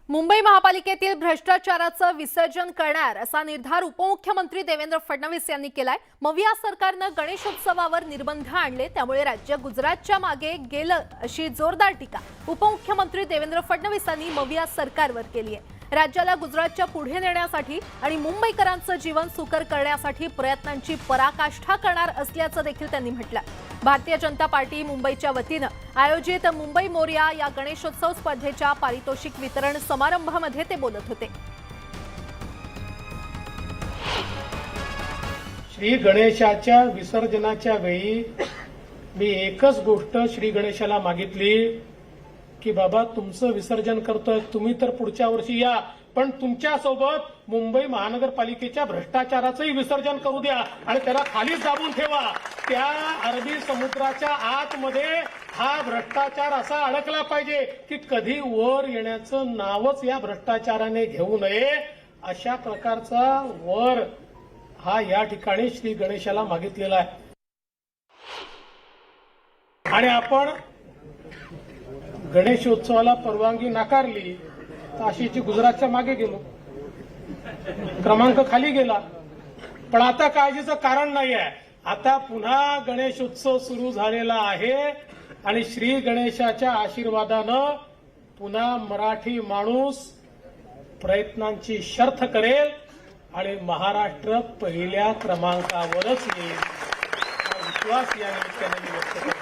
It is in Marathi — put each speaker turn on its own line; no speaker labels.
मुंबई महापालिकेतील भ्रष्टाचाराचं विसर्जन करणार असा निर्धार उपमुख्यमंत्री देवेंद्र फडणवीस यांनी केलाय। मविया सरकारनं गणेशोत्सवावर निर्बंध आणले, त्यामुळे राज्य गुजरातच्या मागे गेलं अशी जोरदार टीका उपमुख्यमंत्री देवेंद्र फडणवीसांनी मविया सरकारवर केली आहे। राज्याला गुजरातच्या पुढे नेण्यासाठी आणि मुंबईकरांचं जीवन सुकर करण्यासाठी प्रयत्नांची पराकाष्ठा करणार असल्याचं देखील त्यांनी म्हटलं। भारतीय जनता पार्टी मुंबईच्या वतीनं आयोजित मुंबई मोरया या गणेशोत्सव स्पर्धेच्या पारितोषिक वितरण समारंभामध्ये ते बोलत होते।
श्री गणेशाच्या विसर्जनाच्या वेळी मी एकच गोष्ट श्री गणेशाला मागितली की बाबा तुमचं विसर्जन करतोय तुम्ही तर पुढच्या वर्षी या, पण तुमच्यासोबत मुंबई महानगरपालिकेच्या भ्रष्टाचाराचंही विसर्जन करू द्या आणि त्याला खालीच दाबून ठेवा। त्या अरबी समुद्राच्या आतमध्ये हा भ्रष्टाचार असा अडकला पाहिजे की कधी वर येण्याचं नावच या भ्रष्टाचाराने घेऊ नये। अशा प्रकारचा वर हा या ठिकाणी श्री गणेशाला मागितलेला आहे आणि आपण गणेशोत्सवाला परवानगी नाकारली तर अशीची गुजरातच्या मागे गेलो, क्रमांक खाली गेला। पण आता काळजीचं कारण नाही आहे, आता पुन्हा गणेशोत्सव सुरू झालेला आहे आणि श्री गणेशाच्या आशीर्वादानं पुन्हा मराठी माणूस प्रयत्नांची शर्थ करेल आणि महाराष्ट्र पहिल्या क्रमांकावरच येईल हा विश्वास या निमित्ताने मी व्यक्त करतो।